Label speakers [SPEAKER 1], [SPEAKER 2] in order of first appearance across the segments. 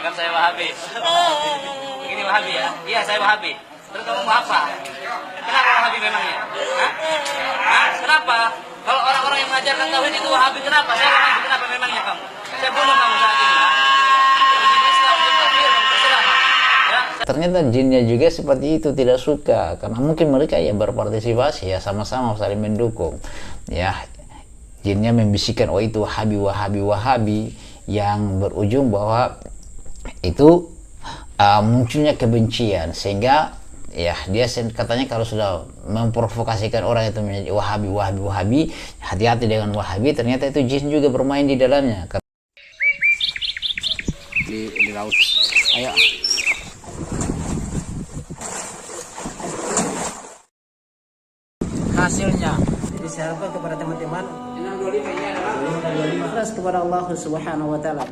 [SPEAKER 1] Anggap saya Wahabi. Begini Wahabi ya? Iya, saya Wahabi. Terus kamu mau apa? Kenapa Wahabi memangnya? Hah? Hah? Kenapa? Kalau orang-orang yang mengajarkan tauhid itu Wahabi, kenapa? Saya Wahabi, kenapa memangnya kamu? Saya bunuh kamu saat ini. Ya? Islam, kafir, terserah. Ya?
[SPEAKER 2] Ternyata jinnya juga seperti itu, tidak suka karena mungkin mereka ya berpartisipasi ya, sama-sama saling mendukung ya. Jinnya membisikkan, oh itu Wahabi, Wahabi, Wahabi, yang berujung bahwa itu munculnya kebencian, sehingga ya dia katanya kalau sudah memprovokasikan orang itu menjadi Wahabi, Wahabi, Wahabi, hati-hati dengan Wahabi, ternyata itu jin juga bermain di dalamnya. Di laut, ayo. Hasilnya
[SPEAKER 3] disarankan kepada teman-teman 625 ini adalah ikhlas kepada Allah Subhanahu wa taala.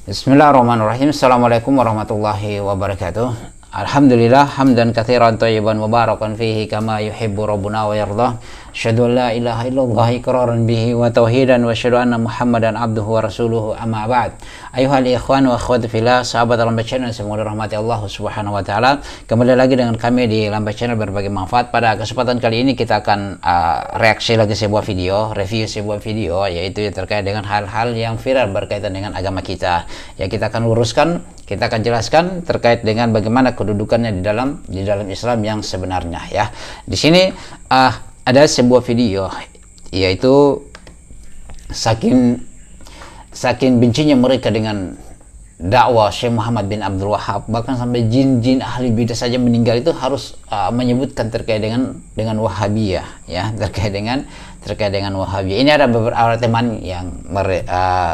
[SPEAKER 2] Bismillahirrahmanirrahim. Assalamualaikum warahmatullahi wabarakatuh. Alhamdulillah hamdan katsiran thayyiban mubarakan fihi kama yuhibbu rabbuna wa yardah. Asyhadu an la ilaha illallah iqraran bihi wa tauhidan wa asyhadu anna Muhammadan abduhu wa rasuluhu, amma ba'd. Ayuhal ikhwan wa akhwat fillah, sahabat Lambat Channel semoga dirahmati Allah Subhanahu wa taala. Kembali lagi dengan kami di Lambat Channel berbagi manfaat. Pada kesempatan kali ini kita akan reaksi lagi sebuah video, review sebuah video, yaitu terkait dengan hal-hal yang viral berkaitan dengan agama kita. Ya, kita akan luruskan, kita akan jelaskan terkait dengan bagaimana kedudukannya di dalam Islam yang sebenarnya ya. Di sini ada sebuah video, yaitu saking bencinya mereka dengan dakwah Syekh Muhammad bin Abdul Wahab, bahkan sampai jin-jin ahli bidah saja meninggal itu harus menyebutkan terkait dengan Wahabiyah ya, terkait dengan Wahabiyah. Ini ada beberapa teman yang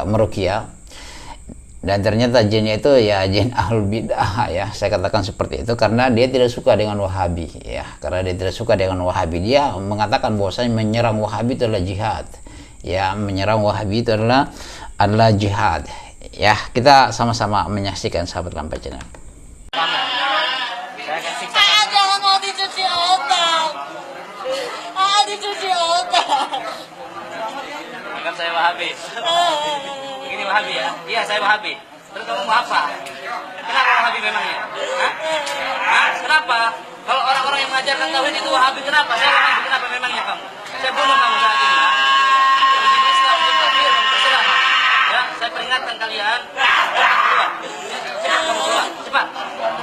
[SPEAKER 2] meruqyah, dan ternyata jinnya itu ya jin ahlul bidah ya, saya katakan seperti itu karena dia tidak suka dengan Wahabi ya, karena dia tidak suka dengan Wahabi. Dia mengatakan bahwasanya menyerang Wahabi itu adalah jihad ya, menyerang Wahabi itu adalah jihad ya. Kita sama-sama menyaksikan sahabat Lambat Channel.
[SPEAKER 4] Jangan mau dicuci otak. Dicuci otak.
[SPEAKER 1] Anggap saya Wahabi. Begini Wahabi ya? Iya, saya Wahabi. Terus kamu mau apa? Kenapa Wahabi memangnya? Hah? Hah? Kenapa? Kalau orang-orang yang mengajarkan tauhid itu Wahabi, kenapa? Saya Wahabi, kenapa memangnya kamu? Saya bunuh kamu saat ini. Ya? Islam, kafir, terserah. Ya, saya peringatkan kalian. Keluar. Cepat kamu keluar. Cepat.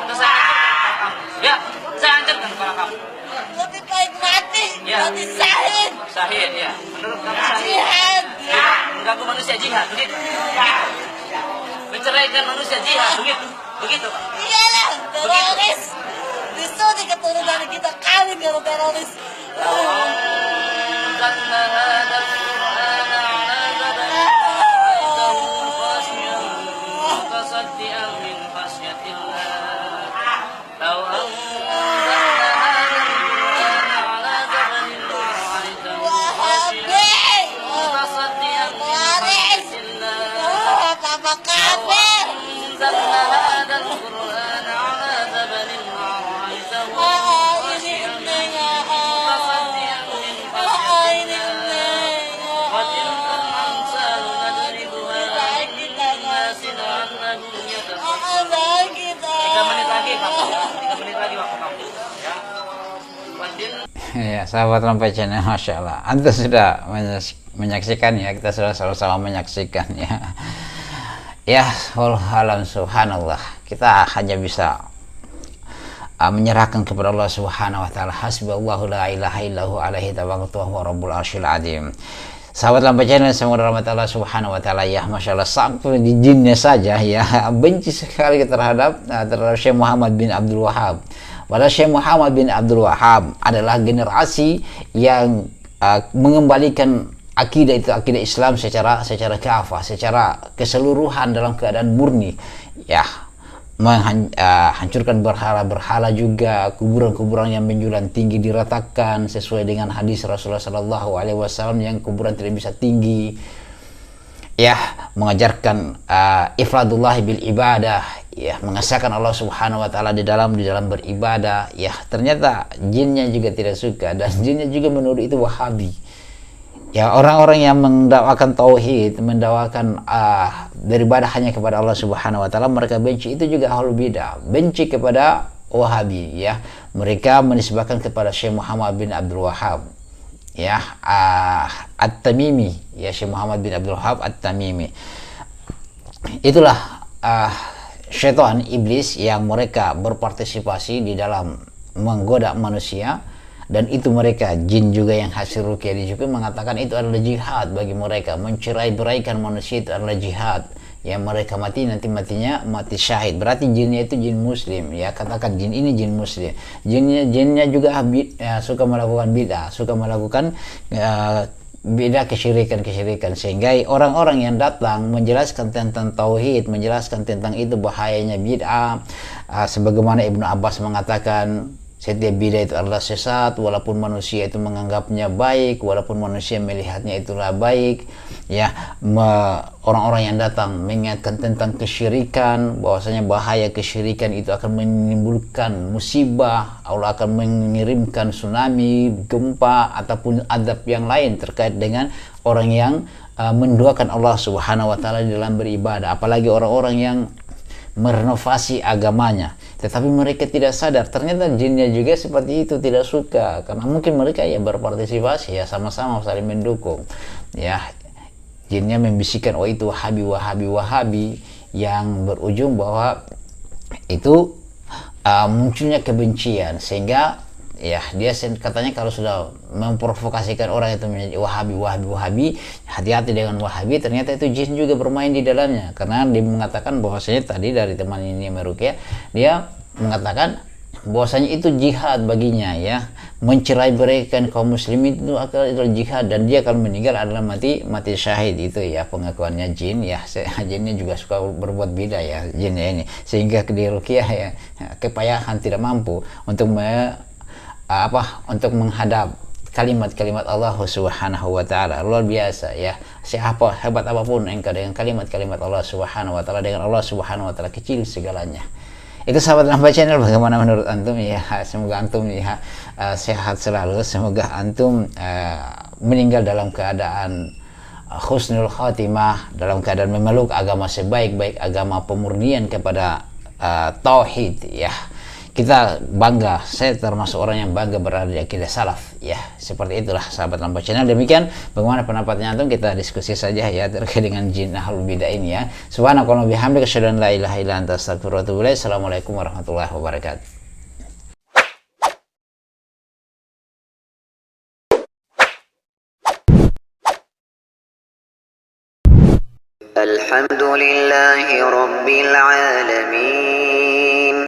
[SPEAKER 1] Terus saya hancurkan kepala kamu. Ya, saya hancurkan kepala kamu.
[SPEAKER 4] Lebih baik mati.
[SPEAKER 1] Ya.
[SPEAKER 4] Mati syahid.
[SPEAKER 1] Syahid ya. Menurut kamu syahid.
[SPEAKER 4] Jihad.
[SPEAKER 1] Mengganggu manusia jihad, begitu. Menceraikan manusia jihad, begitu.
[SPEAKER 4] Iyalah, teroris. Disuruh keturunan kita kawin dengan teroris.
[SPEAKER 2] Ya, sahabat Lambat Channel, Masya Allah, Anda sudah menyaksikan ya, kita sudah sama-sama menyaksikan ya. Ya, alam subhanallah, kita hanya bisa menyerahkan kepada Allah Subhanahu wa taala. Hasbunallahu la ilaha illahu alaihi tawakkaltu wa huwa rabbul arsyil azim. Sahabat Lambat Channel semoga rahmat Allah Subhanahu wa taala ya, Masya Allah, sampai di jinnya saja ya benci sekali terhadap Syekh Muhammad bin Abdul Wahab. Padahal Syekh Muhammad bin Abdul Wahab adalah generasi yang mengembalikan akidah Islam secara kafah, secara keseluruhan dalam keadaan murni ya, menghancurkan berhala juga, kuburan-kuburan yang menjulang tinggi diratakan sesuai dengan hadis Rasulullah SAW yang kuburan tidak bisa tinggi ya mengajarkan ifradullah bil ibadah, ya mengesahkan Allah Subhanahu wa taala di dalam beribadah. Ya ternyata jinnya juga tidak suka, dan jinnya juga menuduh itu Wahabi. Ya orang-orang yang mendakwakan tauhid, mendakwakan beribadah hanya kepada Allah Subhanahu wa taala, mereka benci. Itu juga ahlul bidah, benci kepada Wahabi, ya. Mereka menisbahkan kepada Syekh Muhammad bin Abdul Wahhab, ya, At-Tamimi, ya, Syekh Muhammad bin Abdul Wahhab At-Tamimi. Itulah syaitan, iblis yang mereka berpartisipasi di dalam menggoda manusia. Dan itu mereka, jin juga yang hasil ruqyah juga mengatakan itu adalah jihad bagi mereka. Mencerai-beraikan manusia itu adalah jihad. Yang mereka mati nanti matinya mati syahid. Berarti jinnya itu jin muslim, ya. Katakan jin ini jin muslim. Jinnya juga suka melakukan bid'ah, suka melakukan bid'ah, kesyirikan. Sehingga orang-orang yang datang menjelaskan tentang tauhid, menjelaskan tentang itu bahayanya bid'ah, sebagaimana Ibnu Abbas mengatakan setiap bid'ah itu adalah sesat, walaupun manusia itu menganggapnya baik, walaupun manusia melihatnya itulah baik, ya. Orang-orang yang datang mengingatkan tentang kesyirikan, bahwasanya bahaya kesyirikan itu akan menimbulkan musibah, Allah akan mengirimkan tsunami, gempa, ataupun azab yang lain terkait dengan orang yang menduakan Allah Subhanahu wa taala dalam beribadah, apalagi orang-orang yang merenovasi agamanya. Tetapi mereka tidak sadar ternyata jinnya juga seperti itu, tidak suka, karena mungkin mereka ya berpartisipasi, ya sama-sama saling mendukung, ya. Jinnya membisikkan, oh itu Wahabi, yang berujung bahwa itu munculnya kebencian, sehingga ya dia katanya kalau sudah memprovokasikan orang itu menjadi Wahabi, hati-hati dengan Wahabi. Ternyata itu jin juga bermain di dalamnya, karena dia mengatakan bahwasanya tadi dari teman ini meruqyah, dia mengatakan bahwasanya itu jihad baginya, ya, mencerai-beraikan kaum muslimin itu adalah jihad, dan dia akan meninggal adalah mati syahid. Itu ya pengakuannya jin, ya. Jinnya juga suka berbuat bid'ah, ya, jinnya ini, sehingga di ruqyah ya kepayahan, tidak mampu untuk untuk menghadap kalimat-kalimat Allah Subhanahu wa taala. Luar biasa, ya. Siapa hebat apapun engkau dengan kalimat-kalimat Allah Subhanahu wa taala, dengan Allah Subhanahu wa taala kecil segalanya. Itu sahabat Lampa Channel, bagaimana menurut antum, ya? Semoga antum, ya, sehat selalu, semoga antum meninggal dalam keadaan husnul khatimah, dalam keadaan memeluk agama sebaik-baik agama, pemurnian kepada tauhid, ya. Kita bangga, saya termasuk orang yang bangga berada di akidah salaf, ya. Seperti itulah sahabat Lampa Channel. Demikian bagaimana pendapatnya antum, kita diskusi saja, ya, terkait dengan jin ahlul bidah ini, ya. Subhanakallahumma bihamdika asyhadu an la ilaha illa anta astaghfiruka wa atubu ilaik. Assalamualaikum warahmatullahi wabarakatuh.
[SPEAKER 5] الحمد لله رب العالمين